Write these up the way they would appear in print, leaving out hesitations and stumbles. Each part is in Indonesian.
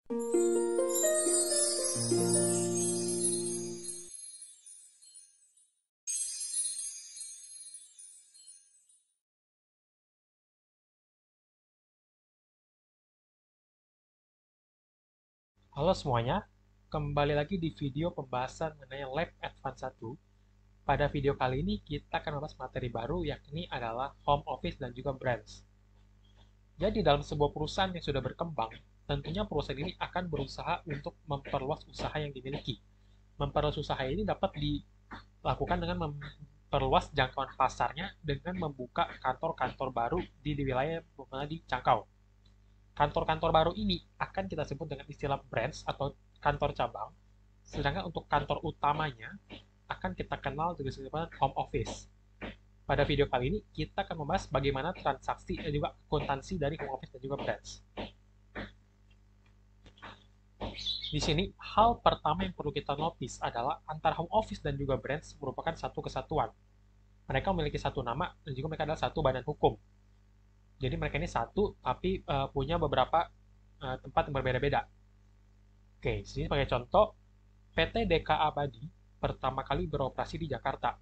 Halo semuanya, kembali lagi di video pembahasan mengenai Lab Advance 1. Pada video kali ini kita akan membahas materi baru yakni adalah Home Office dan juga Branch. Jadi dalam sebuah perusahaan yang sudah berkembang, tentunya perusahaan ini akan berusaha untuk memperluas usaha yang dimiliki. Memperluas usaha ini dapat dilakukan dengan memperluas jangkauan pasarnya dengan membuka kantor-kantor baru di wilayah yang mana dijangkau. Kantor-kantor baru ini akan kita sebut dengan istilah branch atau kantor cabang, sedangkan untuk kantor utamanya akan kita kenal dengan sebutan home office. Pada video kali ini, kita akan membahas bagaimana transaksi dan juga akuntansi dari home office dan juga branch. Di sini, hal pertama yang perlu kita notice adalah antara home office dan juga branch merupakan satu kesatuan. Mereka memiliki satu nama dan juga mereka adalah satu badan hukum. Jadi mereka ini satu, tapi punya beberapa tempat yang berbeda-beda. Oke, sini sebagai contoh, PT DK Abadi pertama kali beroperasi di Jakarta.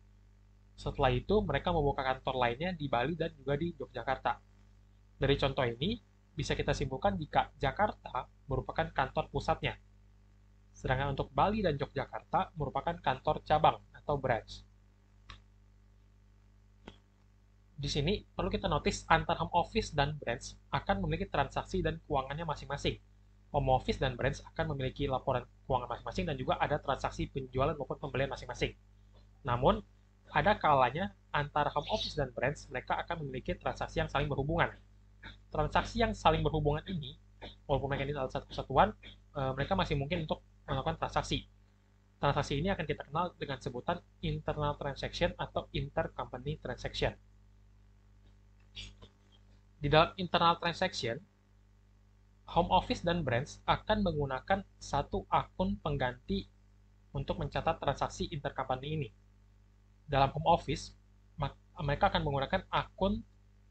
Setelah itu, mereka membuka kantor lainnya di Bali dan juga di Yogyakarta. Dari contoh ini, bisa kita simpulkan jika Jakarta merupakan kantor pusatnya. Sedangkan untuk Bali dan Yogyakarta merupakan kantor cabang atau branch. Di sini perlu kita notice antara home office dan branch akan memiliki transaksi dan keuangannya masing-masing. Home office dan branch akan memiliki laporan keuangan masing-masing dan juga ada transaksi penjualan maupun pembelian masing-masing. Namun, ada kalanya antara home office dan branch mereka akan memiliki transaksi yang saling berhubungan. Transaksi yang saling berhubungan ini, walaupun mereka ini adalah satu kesatuan, mereka masih mungkin untuk melakukan transaksi. Transaksi ini akan kita kenal dengan sebutan internal transaction atau intercompany transaction. Di dalam internal transaction, home office dan branch akan menggunakan satu akun pengganti untuk mencatat transaksi intercompany ini. Dalam home office, mereka akan menggunakan akun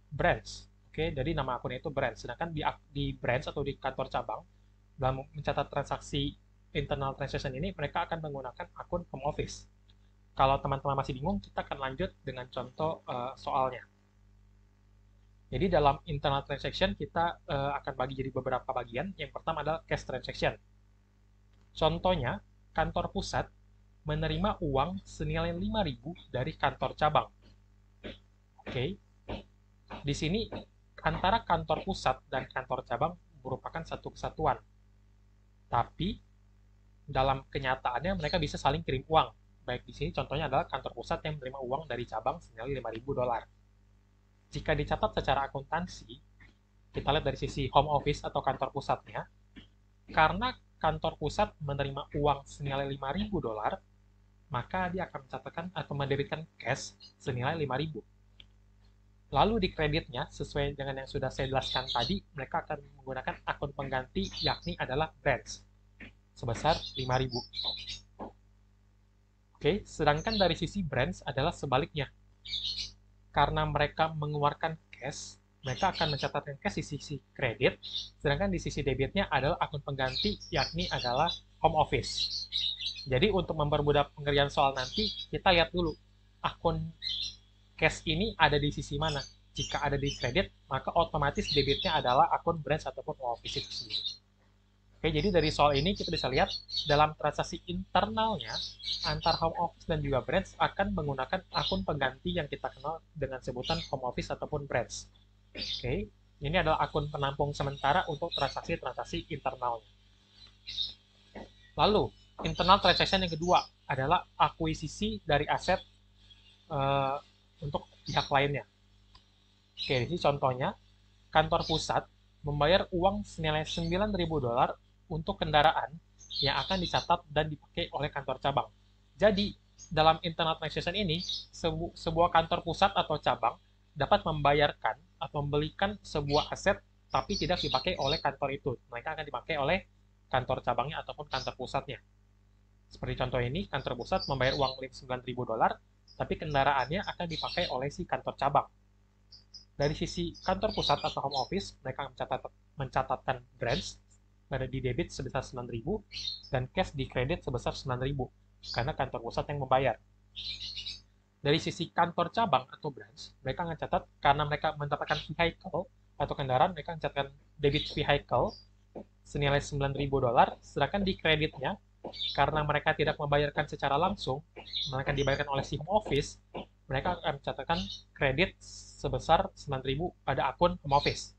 branch. Oke, jadi nama akunnya itu branch. Sedangkan di branch atau di kantor cabang, dalam mencatat transaksi internal transaction ini, mereka akan menggunakan akun home office. Kalau teman-teman masih bingung, kita akan lanjut dengan contoh soalnya. Jadi dalam internal transaction kita akan bagi jadi beberapa bagian. Yang pertama adalah cash transaction. Contohnya, kantor pusat menerima uang senilai 5.000 dari kantor cabang. Oke. Di sini antara kantor pusat dan kantor cabang merupakan satu kesatuan. Tapi dalam kenyataannya mereka bisa saling kirim uang. Baik di sini contohnya adalah kantor pusat yang menerima uang dari cabang senilai $5.000. Jika dicatat secara akuntansi, kita lihat dari sisi home office atau kantor pusatnya, karena kantor pusat menerima uang senilai $5.000, maka dia akan mencatatkan atau mendebitkan cash senilai 5.000. Lalu di kreditnya, sesuai dengan yang sudah saya jelaskan tadi, mereka akan menggunakan akun pengganti yakni adalah branch sebesar 5.000. Oke, sedangkan dari sisi branch adalah sebaliknya. Karena mereka mengeluarkan cash, mereka akan mencatatkan cash di sisi kredit, sedangkan di sisi debitnya adalah akun pengganti, yakni adalah home office. Jadi untuk mempermudah pengerjaan soal nanti, kita lihat dulu akun cash ini ada di sisi mana. Jika ada di kredit, maka otomatis debitnya adalah akun branch ataupun home office itu sendiri. Oke, jadi dari soal ini kita bisa lihat dalam transaksi internalnya antar home office dan juga branch akan menggunakan akun pengganti yang kita kenal dengan sebutan home office ataupun branch. Oke, ini adalah akun penampung sementara untuk transaksi-transaksi internalnya. Lalu, internal transaction yang kedua adalah akuisisi dari aset untuk pihak lainnya. Oke, ini contohnya kantor pusat membayar uang senilai $9.000 untuk kendaraan yang akan dicatat dan dipakai oleh kantor cabang. Jadi, dalam internal transaction ini, sebuah kantor pusat atau cabang dapat membayarkan atau membelikan sebuah aset tapi tidak dipakai oleh kantor itu. Mereka akan dipakai oleh kantor cabangnya ataupun kantor pusatnya. Seperti contoh ini, kantor pusat membayar uang $9.000, tapi kendaraannya akan dipakai oleh si kantor cabang. Dari sisi kantor pusat atau home office, mereka mencatatkan branch, pada di debit sebesar 9.000 dan cash di kredit sebesar 9.000 karena kantor pusat yang membayar. Dari sisi kantor cabang atau branch, mereka mencatat karena mereka mendapatkan vehicle atau kendaraan, mereka mencatatkan debit vehicle senilai $9.000, sedangkan di kreditnya karena mereka tidak membayarkan secara langsung, mereka dibayarkan oleh si home office, mereka akan mencatatkan kredit sebesar 9.000 pada akun home office.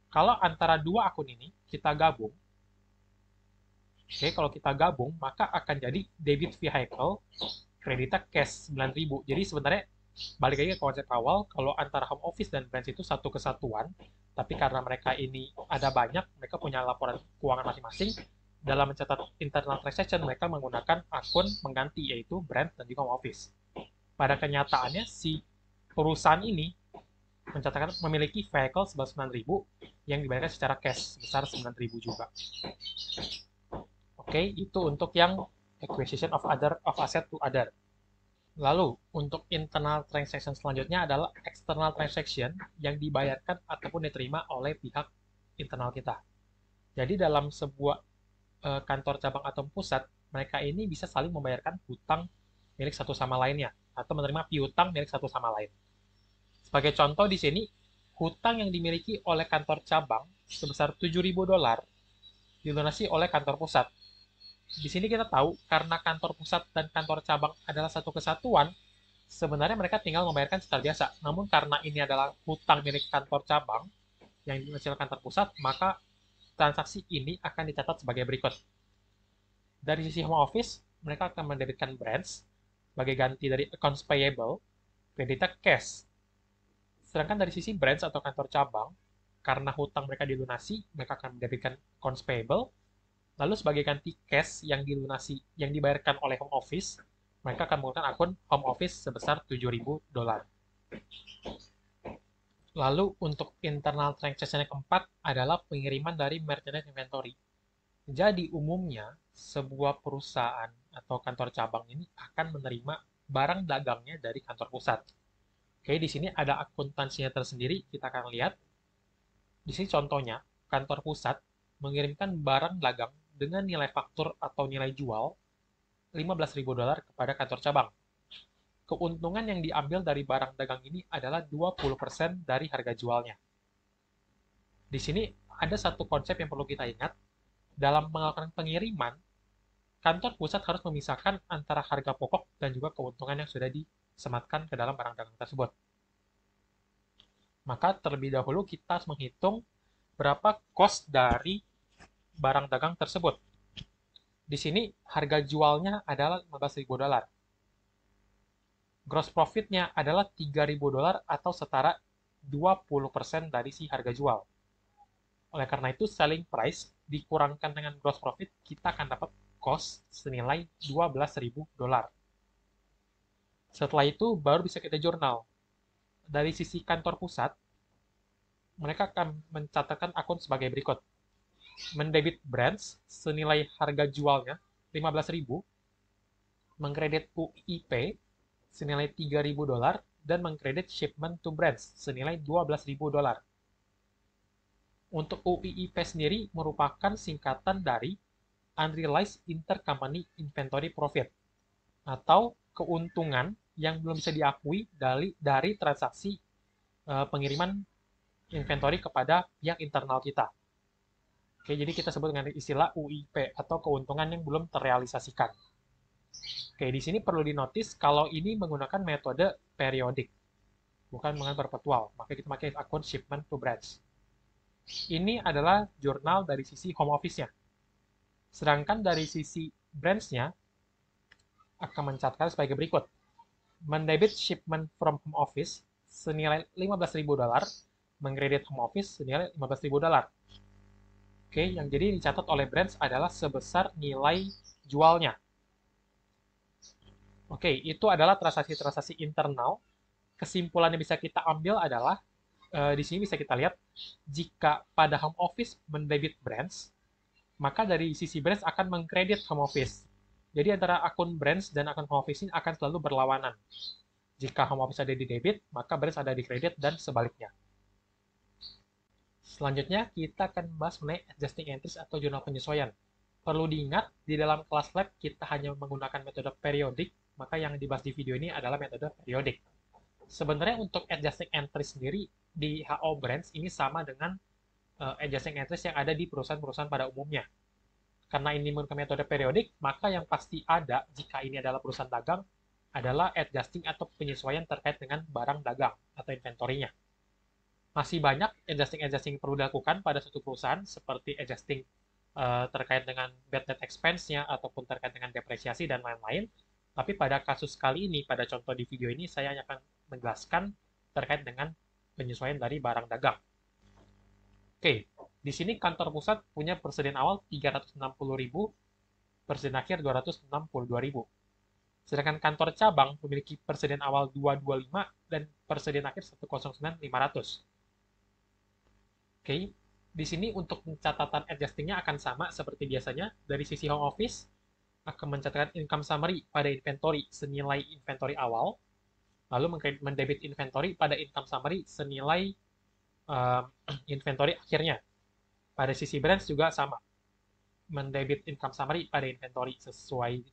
Kalau antara dua akun ini kita gabung, kalau kita gabung, maka akan jadi debit vehicle, kreditnya cash 9.000. Jadi sebenarnya balik lagi ke konsep awal, kalau antara home office dan branch itu satu kesatuan, tapi karena mereka ini ada banyak, mereka punya laporan keuangan masing-masing, dalam mencatat internal transaction mereka menggunakan akun pengganti, yaitu branch dan juga home office. Pada kenyataannya, si perusahaan ini mencatatkan memiliki vehicle sebesar 9.000 yang dibayarkan secara cash sebesar 9.000 juga. Oke, itu untuk yang acquisition of asset to other. Lalu, untuk internal transaction selanjutnya adalah external transaction yang dibayarkan ataupun diterima oleh pihak internal kita. Jadi dalam sebuah kantor cabang atau pusat, mereka ini bisa saling membayarkan hutang milik satu sama lainnya atau menerima piutang milik satu sama lain. Sebagai contoh di sini, hutang yang dimiliki oleh kantor cabang sebesar $7.000 dilunasi oleh kantor pusat. Di sini kita tahu karena kantor pusat dan kantor cabang adalah satu kesatuan, sebenarnya mereka tinggal membayarkan secara biasa. Namun karena ini adalah hutang milik kantor cabang yang dilunasi oleh kantor pusat, maka transaksi ini akan dicatat sebagai berikut. Dari sisi home office, mereka akan mendebitkan branch sebagai ganti dari accounts payable, kreditnya cash. Sedangkan dari sisi branch atau kantor cabang, karena hutang mereka dilunasi, mereka akan mendebitkan accounts payable. Lalu sebagai ganti cash yang dilunasi, yang dibayarkan oleh home office, mereka akan menggunakan akun home office sebesar $7.000. Lalu untuk internal transaction yang keempat adalah pengiriman dari merchandise inventory. Jadi umumnya sebuah perusahaan atau kantor cabang ini akan menerima barang dagangnya dari kantor pusat. Oke, di sini ada akuntansinya tersendiri, kita akan lihat. Di sini contohnya, kantor pusat mengirimkan barang dagang dengan nilai faktur atau nilai jual $15.000 kepada kantor cabang. Keuntungan yang diambil dari barang dagang ini adalah 20% dari harga jualnya. Di sini ada satu konsep yang perlu kita ingat. Dalam melakukan pengiriman, kantor pusat harus memisahkan antara harga pokok dan juga keuntungan yang sudah disematkan ke dalam barang dagang tersebut. Maka terlebih dahulu kita harus menghitung berapa cost dari barang dagang tersebut. Di sini harga jualnya adalah $15.000. Gross profit-nya adalah $3.000 atau setara 20% dari si harga jual. Oleh karena itu, selling price dikurangkan dengan gross profit, kita akan dapat cost senilai $12.000. Setelah itu, baru bisa kita jurnal. Dari sisi kantor pusat, mereka akan mencatatkan akun sebagai berikut. Mendebit branch senilai harga jualnya $15.000, mengkredit UIP senilai $3.000, dan mengkredit shipment to branch senilai $12.000. Untuk UIP sendiri merupakan singkatan dari Unrealized Intercompany Inventory Profit, atau keuntungan yang belum bisa diakui dari transaksi pengiriman inventory kepada pihak internal kita. Oke, jadi kita sebut dengan istilah UIP atau keuntungan yang belum terrealisasikan. Oke, di sini perlu dinotis kalau ini menggunakan metode periodik, bukan menggunakan perpetual. Maka kita pakai akun shipment to branch. Ini adalah jurnal dari sisi home office-nya. Sedangkan dari sisi branch-nya akan mencatatkan sebagai berikut. Mendebit shipment from home office senilai $15.000, mengkredit home office senilai $15.000. Oke, yang jadi dicatat oleh branch adalah sebesar nilai jualnya. Oke, itu adalah transaksi-transaksi internal. Kesimpulan yang bisa kita ambil adalah, di sini bisa kita lihat, jika pada home office mendebit branch, maka dari sisi branch akan mengkredit home office. Jadi antara akun branch dan akun home office ini akan selalu berlawanan. Jika home office ada di debit, maka branch ada di kredit dan sebaliknya. Selanjutnya, kita akan membahas mengenai adjusting entries atau jurnal penyesuaian. Perlu diingat, di dalam kelas lab kita hanya menggunakan metode periodik, maka yang dibahas di video ini adalah metode periodik. Sebenarnya untuk adjusting entries sendiri di HO Brands ini sama dengan adjusting entries yang ada di perusahaan-perusahaan pada umumnya. Karena ini menggunakan metode periodik, maka yang pasti ada jika ini adalah perusahaan dagang adalah adjusting atau penyesuaian terkait dengan barang dagang atau inventory-nya. Masih banyak adjusting yang perlu dilakukan pada suatu perusahaan, seperti adjusting terkait dengan bad debt expense-nya, ataupun terkait dengan depresiasi, dan lain-lain. Tapi pada kasus kali ini, pada contoh di video ini, saya hanya akan menjelaskan terkait dengan penyesuaian dari barang dagang. Oke, di sini kantor pusat punya persediaan awal 360.000, persediaan akhir 262.000. Sedangkan kantor cabang memiliki persediaan awal 225 dan persediaan akhir 109.500. Oke, di sini untuk catatan adjustingnya akan sama seperti biasanya. Dari sisi home office, akan mencatatkan income summary pada inventory senilai inventory awal, lalu mendebit inventory pada income summary senilai inventory akhirnya. Pada sisi branch juga sama, mendebit income summary pada inventory sesuai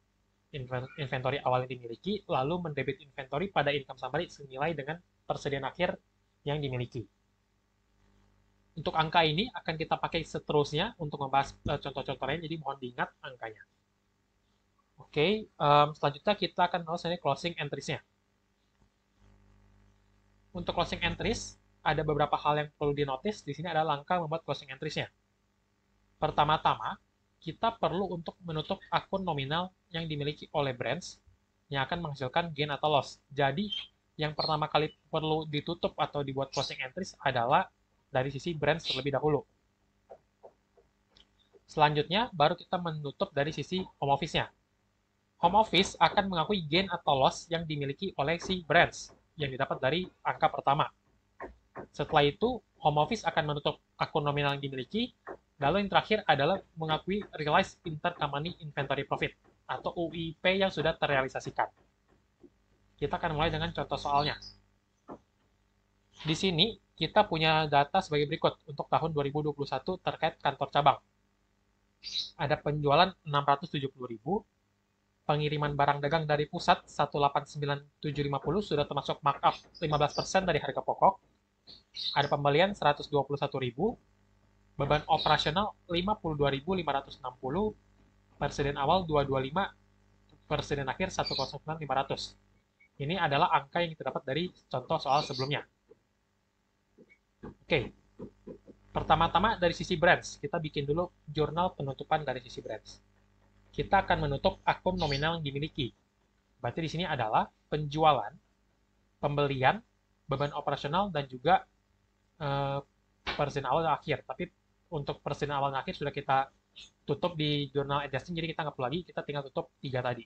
inventory awal yang dimiliki, lalu mendebit inventory pada income summary senilai dengan persediaan akhir yang dimiliki. Untuk angka ini akan kita pakai seterusnya untuk membahas contoh-contoh lain, jadi mohon diingat angkanya. Oke, selanjutnya kita akan bahas closing entries-nya. Untuk closing entries, ada beberapa hal yang perlu dinotis. Di sini ada langkah membuat closing entries-nya. Pertama-tama, kita perlu untuk menutup akun nominal yang dimiliki oleh brands yang akan menghasilkan gain atau loss. Jadi, yang pertama kali perlu ditutup atau dibuat closing entries adalah dari sisi brands terlebih dahulu. Selanjutnya, baru kita menutup dari sisi home office-nya. Home office akan mengakui gain atau loss yang dimiliki oleh si brands yang didapat dari angka pertama. Setelah itu, home office akan menutup akun nominal yang dimiliki. Lalu yang terakhir adalah mengakui realized intercompany inventory profit atau UIP yang sudah terrealisasikan. Kita akan mulai dengan contoh soalnya. Di sini kita punya data sebagai berikut untuk tahun 2021 terkait kantor cabang. Ada penjualan 670.000, pengiriman barang dagang dari pusat 189.750 sudah termasuk markup 15% dari harga pokok. Ada pembelian 121.000, beban operasional 52.560, persediaan awal 225, persediaan akhir 109.500. Ini adalah angka yang kita dapat dari contoh soal sebelumnya. Oke, pertama-tama dari sisi brands, kita bikin dulu jurnal penutupan dari sisi brands. Kita akan menutup akun nominal yang dimiliki. Berarti di sini adalah penjualan, pembelian, beban operasional, dan juga persediaan awal dan akhir. Tapi untuk persediaan awal dan akhir sudah kita tutup di jurnal adjusting, jadi kita nggak perlu lagi, kita tinggal tutup 3 tadi.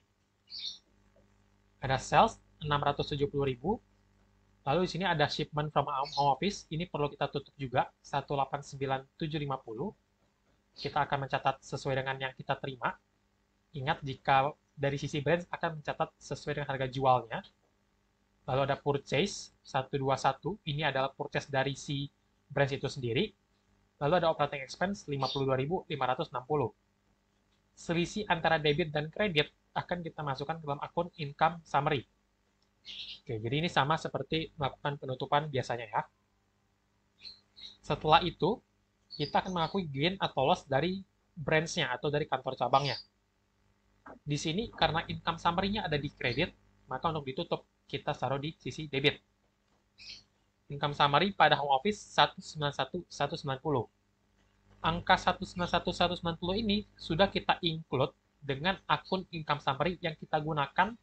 Ada sales 670.000, lalu di sini ada shipment from home office, ini perlu kita tutup juga 189.750. Kita akan mencatat sesuai dengan yang kita terima. Ingat, jika dari sisi brand akan mencatat sesuai dengan harga jualnya. Lalu ada purchase 121, ini adalah purchase dari si brand itu sendiri. Lalu ada operating expense 52.560. Selisih antara debit dan kredit akan kita masukkan ke dalam akun income summary. Oke, jadi ini sama seperti melakukan penutupan biasanya ya. Setelah itu, kita akan mengakui gain atau loss dari branch-nya atau dari kantor cabangnya. Di sini, karena income summary-nya ada di kredit, maka untuk ditutup, kita taruh di sisi debit. Income summary pada home office 191.190. Angka 191.190 ini sudah kita include dengan akun income summary yang kita gunakan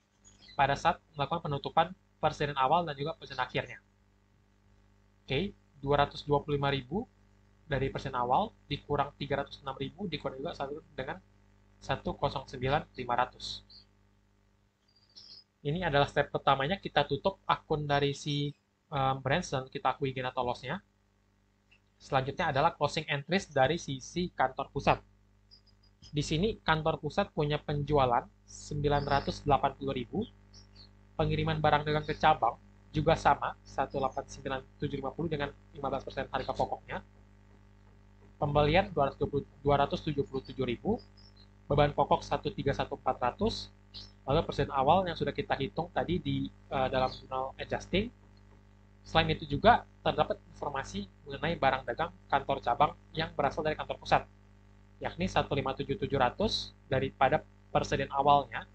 pada saat melakukan penutupan persediaan awal dan juga persediaan akhirnya. Oke, 225.000 dari persediaan awal dikurang 306.000 dikurang juga dengan 109.500. Ini adalah step pertamanya, kita tutup akun dari si branch dan kita akui gain atau loss-nya. Selanjutnya adalah closing entries dari sisi kantor pusat. Di sini kantor pusat punya penjualan 980.000, pengiriman barang dagang ke cabang juga sama 189.750 dengan 15% harga pokoknya. pembelian 277.000, beban pokok 131.400, lalu persen awal yang sudah kita hitung tadi di dalam jurnal adjusting. Selain itu juga terdapat informasi mengenai barang dagang kantor cabang yang berasal dari kantor pusat, yakni 157.700 daripada persediaan awalnya,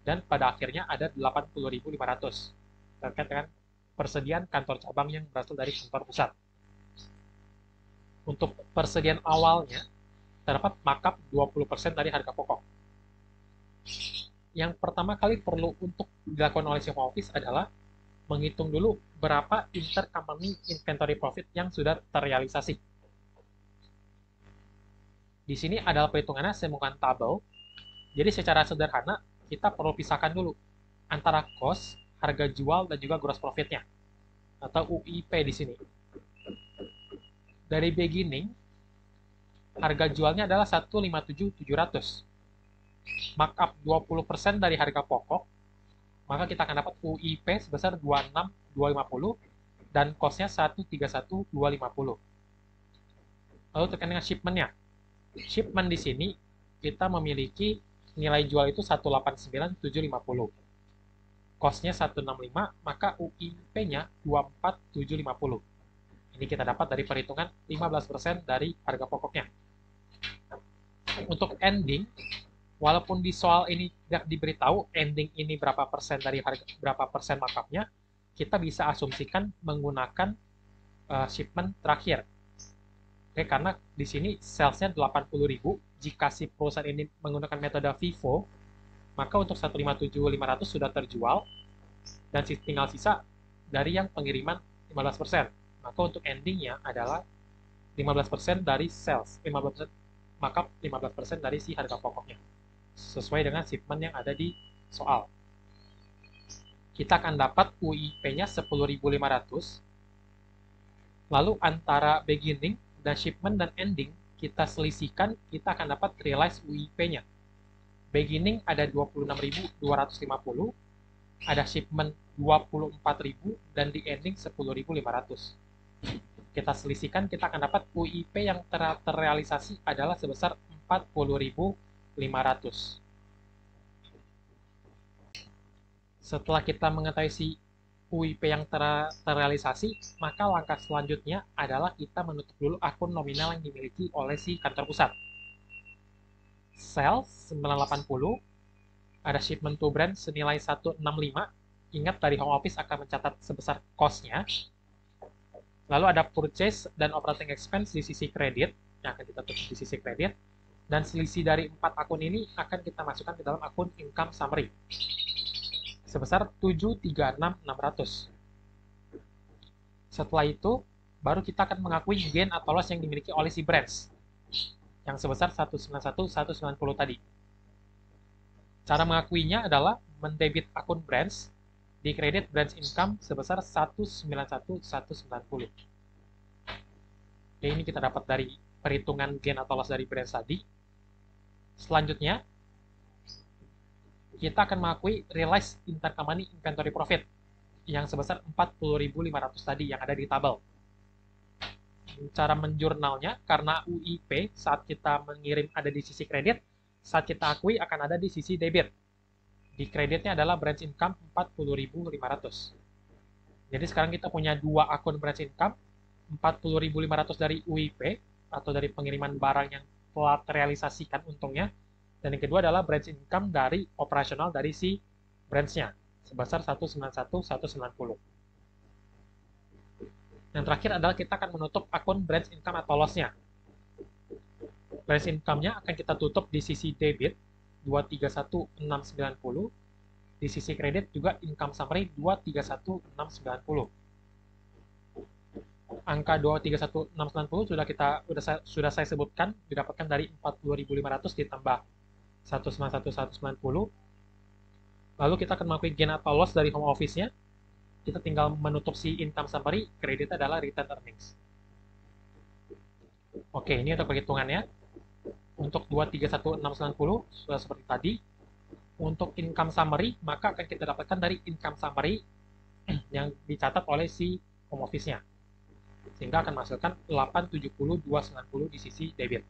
dan pada akhirnya ada 80.500 terkait dengan persediaan kantor cabang yang berasal dari kantor pusat. Untuk persediaan awalnya, terdapat markup 20% dari harga pokok. Yang pertama kali perlu untuk dilakukan oleh si home office adalah menghitung dulu berapa intercompany inventory profit yang sudah terrealisasi. Di sini adalah perhitungannya saya menggunakan tabel. Jadi secara sederhana kita perlu pisahkan dulu antara cost, harga jual, dan juga gross profitnya atau UIP di sini. Dari beginning, harga jualnya adalah 157.700. Markup 20% dari harga pokok, maka kita akan dapat UIP sebesar 26.250 dan cost-nya 131.250. Lalu terkait dengan shipment-nya. Shipment di sini kita memiliki nilai jual itu 189.750. Cost-nya 165, maka UIP-nya 24.750. Ini kita dapat dari perhitungan 15% dari harga pokoknya. Untuk ending, walaupun di soal ini tidak diberitahu ending ini berapa persen dari harga, berapa persen markupnya, kita bisa asumsikan menggunakan shipment terakhir. Oke, karena di sini salesnya 80.000, jika si perusahaan ini menggunakan metode FIFO, maka untuk 157.500 sudah terjual, dan tinggal sisa dari yang pengiriman 15%. Maka untuk endingnya adalah 15% dari sales, 15%, maka 15% dari si harga pokoknya. Sesuai dengan shipment yang ada di soal. Kita akan dapat UIP-nya 10.500. Lalu antara beginning dan shipment dan ending kita selisihkan, kita akan dapat realize UIP-nya. Beginning ada 26.250, ada shipment 24.000, dan di ending 10.500. Kita selisihkan, kita akan dapat UIP yang terrealisasi adalah sebesar 40.500. Setelah kita mengetahui si UIP yang terrealisasi, maka langkah selanjutnya adalah kita menutup dulu akun nominal yang dimiliki oleh si kantor pusat. Sales 980, ada shipment to brand senilai 165. Ingat dari home office akan mencatat sebesar cost-nya. Lalu ada purchase dan operating expense di sisi kredit, yang akan kita tutup di sisi kredit. Dan selisih dari 4 akun ini akan kita masukkan ke dalam akun income summary. Sebesar 736.600. Setelah itu, baru kita akan mengakui gain atau loss yang dimiliki oleh si branch, yang sebesar 191.190 tadi. Cara mengakuinya adalah mendebit akun branch, di kredit branch income sebesar 191.190. Oke, ini kita dapat dari perhitungan gain atau loss dari branch tadi. Selanjutnya, kita akan mengakui realized intercompany inventory profit yang sebesar 40.500 tadi yang ada di tabel. Cara menjurnalnya, karena UIP saat kita mengirim ada di sisi kredit, saat kita akui akan ada di sisi debit. Di kreditnya adalah branch income 40.500. Jadi sekarang kita punya dua akun branch income, 40.500 dari UIP atau dari pengiriman barang yang telah terrealisasikan untungnya, dan yang kedua adalah branch income dari operasional dari si branch-nya sebesar 191.190. Yang terakhir adalah kita akan menutup akun branch income atau loss-nya. Branch income-nya akan kita tutup di sisi debit 231.690, di sisi kredit juga income summary 231.690. Angka 231.690 sudah saya sebutkan, didapatkan dari 40.500 ditambah 191.190. Lalu kita akan mengakui gain atau loss dari home office-nya. Kita tinggal menutup si income summary, kredit adalah return earnings. Oke, ini untuk perhitungannya. Untuk 231.690 sudah seperti tadi. Untuk income summary, maka akan kita dapatkan dari income summary yang dicatat oleh si home office-nya. sehingga akan menghasilkan 870,290 di sisi debit.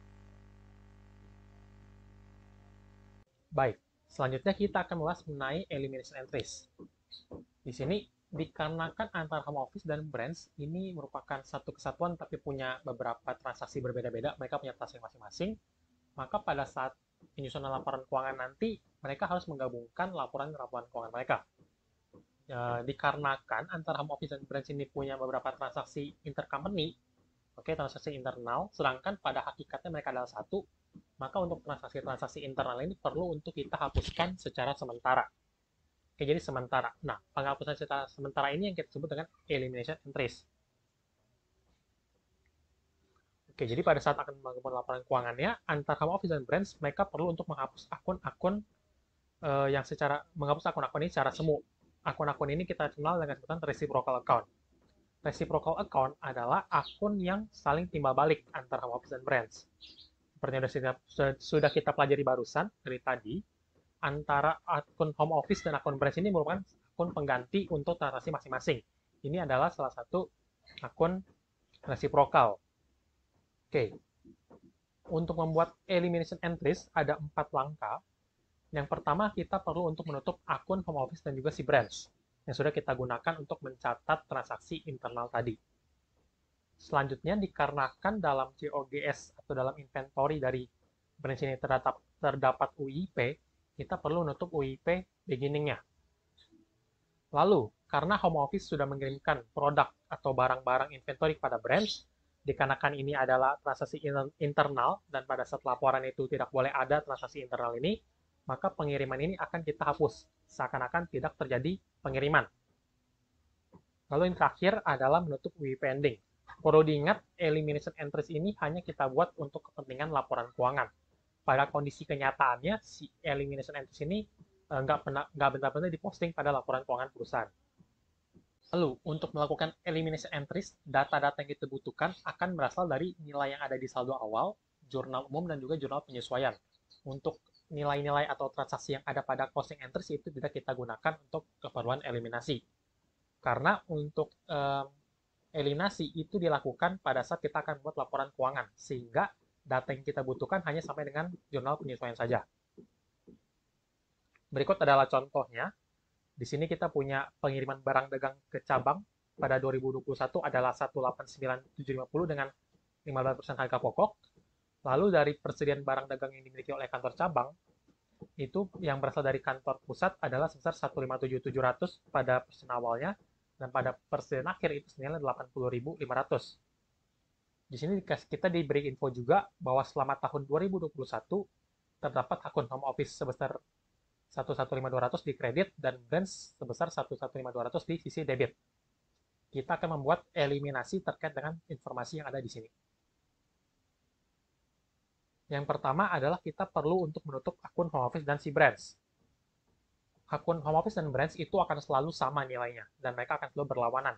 Baik, selanjutnya kita akan membahas mengenai elimination entries. Di sini, dikarenakan antara home office dan branch ini merupakan satu kesatuan tapi punya beberapa transaksi berbeda-beda, mereka punya transaksi masing-masing, maka pada saat penyusunan laporan keuangan nanti, mereka harus menggabungkan laporan-laporan keuangan mereka. Dikarenakan antara home office dan branch ini punya beberapa transaksi intercompany, transaksi internal, sedangkan pada hakikatnya mereka adalah satu, maka untuk transaksi-transaksi internal ini perlu untuk kita hapuskan secara sementara. Jadi sementara. Nah, penghapusan secara sementara ini yang kita sebut dengan elimination entries. Jadi pada saat akan melakukan laporan keuangannya, antara home office dan branch, mereka perlu untuk menghapus akun-akun menghapus akun-akun ini secara semu. Akun-akun ini kita kenal dengan sebutan reciprocal account. Reciprocal account adalah akun yang saling timbal balik antara home office dan branch. Seperti yang sudah kita pelajari barusan dari tadi, antara akun home office dan akun branch ini merupakan akun pengganti untuk transaksi masing-masing. Ini adalah salah satu akun reciprocal. Untuk membuat elimination entries ada 4 langkah. Yang pertama, kita perlu untuk menutup akun home office dan juga si branch yang sudah kita gunakan untuk mencatat transaksi internal tadi. Selanjutnya, dikarenakan dalam COGS atau dalam inventory dari branch ini terdapat UIP, kita perlu menutup UIP beginning-nya. Lalu, karena home office sudah mengirimkan produk atau barang-barang inventory kepada branch, dikarenakan ini adalah transaksi internal, dan pada saat laporan itu tidak boleh ada transaksi internal ini, maka pengiriman ini akan kita hapus, seakan-akan tidak terjadi pengiriman. Lalu yang terakhir adalah menutup UIP pending. Perlu diingat, elimination entries ini hanya kita buat untuk kepentingan laporan keuangan. Pada kondisi kenyataannya, si elimination entries ini nggak benar-benar diposting pada laporan keuangan perusahaan. Lalu, untuk melakukan elimination entries, data-data yang kita butuhkan akan berasal dari nilai yang ada di saldo awal, jurnal umum, dan juga jurnal penyesuaian. Untuk nilai-nilai atau transaksi yang ada pada closing entries itu tidak kita gunakan untuk keperluan eliminasi. Karena untuk eliminasi itu dilakukan pada saat kita akan membuat laporan keuangan, sehingga data yang kita butuhkan hanya sampai dengan jurnal penyesuaian saja. Berikut adalah contohnya. Di sini kita punya pengiriman barang dagang ke cabang pada 2021 adalah 189.750 dengan 15% harga pokok. Lalu dari persediaan barang dagang yang dimiliki oleh kantor cabang, itu yang berasal dari kantor pusat adalah sebesar 157.700 pada persen awalnya, dan pada persen akhir itu senilai 80.500. Di sini kita diberi info juga bahwa selama tahun 2021 terdapat akun home office sebesar 115.200 di kredit dan branch sebesar 115.200 di sisi debit. Kita akan membuat eliminasi terkait dengan informasi yang ada di sini. Yang pertama adalah kita perlu untuk menutup akun home office dan si branch. Akun home office dan branch itu akan selalu sama nilainya, dan mereka akan selalu berlawanan.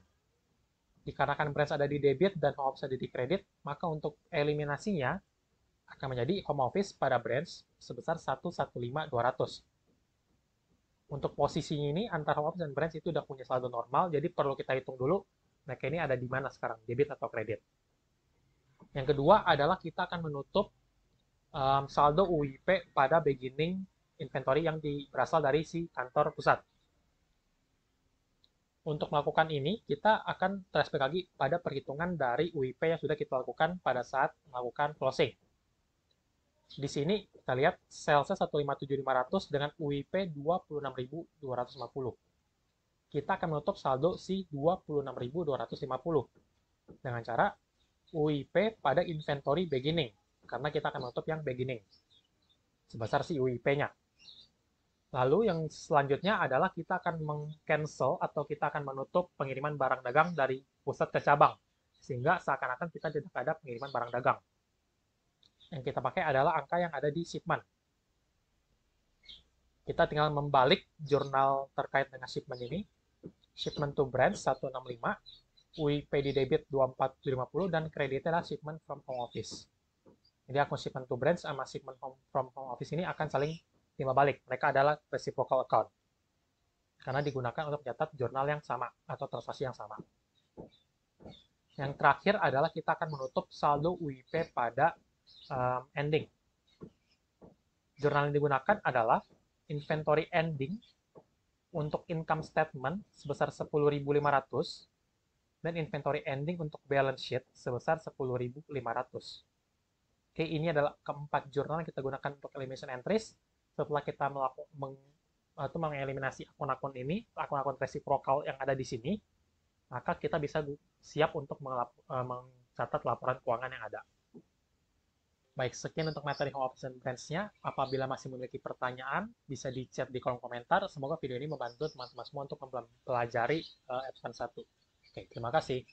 Dikarenakan branch ada di debit dan home office ada di kredit, maka untuk eliminasinya akan menjadi home office pada branch sebesar 115.200. Untuk posisinya ini antara home office dan branch itu udah punya saldo normal, jadi perlu kita hitung dulu mereka ini ada di mana sekarang, debit atau kredit. Yang kedua adalah kita akan menutup saldo UIP pada beginning inventory yang berasal dari si kantor pusat. Untuk melakukan ini, kita akan flashback lagi pada perhitungan dari UIP yang sudah kita lakukan pada saat melakukan closing. Di sini kita lihat salesnya 157.500 dengan UIP 26.250. Kita akan menutup saldo si 26.250 dengan cara UIP pada inventory beginning, karena kita akan menutup yang beginning sebesar si UIP-nya. Lalu yang selanjutnya adalah kita akan meng-cancel atau kita akan menutup pengiriman barang dagang dari pusat ke cabang, sehingga seakan-akan kita tidak ada pengiriman barang dagang. Yang kita pakai adalah angka yang ada di shipment. Kita tinggal membalik jurnal terkait dengan shipment ini. Shipment to branch 165, UIP di debit 24.50, dan kreditnya adalah shipment from home office. Jadi akun shipment to branch sama shipment from home office ini akan saling timbal balik. Mereka adalah reciprocal account. Karena digunakan untuk mencatat jurnal yang sama atau transaksi yang sama. Yang terakhir adalah kita akan menutup saldo UIP pada ending. Jurnal yang digunakan adalah inventory ending untuk income statement sebesar 10.500 dan inventory ending untuk balance sheet sebesar 10.500. Oke, ini adalah keempat jurnal yang kita gunakan untuk elimination entries. Setelah kita mengeliminasi akun-akun ini, akun-akun resiprokal yang ada di sini, maka kita bisa siap untuk mencatat laporan keuangan yang ada. Baik, sekian untuk materi home office dan branch-nya. Apabila masih memiliki pertanyaan, bisa di-chat di kolom komentar. Semoga video ini membantu teman-teman semua untuk mempelajari Advance 1. Oke, terima kasih.